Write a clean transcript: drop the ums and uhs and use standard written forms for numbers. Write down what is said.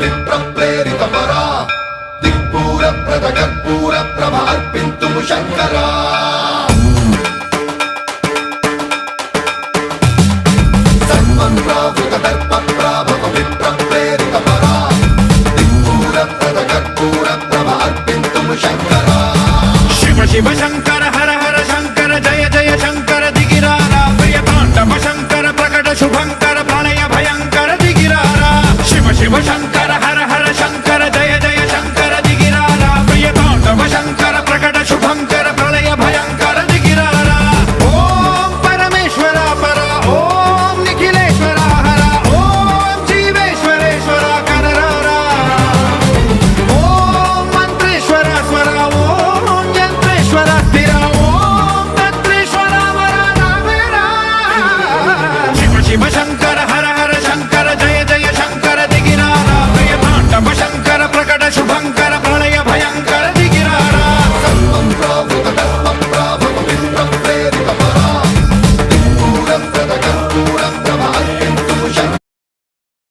విప్రప్రేరిత పరా దిక్పూర ప్రద కర్పూర ప్రభ అర్పింతుము శంకరా సన్మన్రావృత దర్ప ప్రాభవ విప్రప్రేరిత పరా దిక్పూర ప్రద కర్పూర ప్రభ అర్పింతుము శంకరా శివ శివ శంకర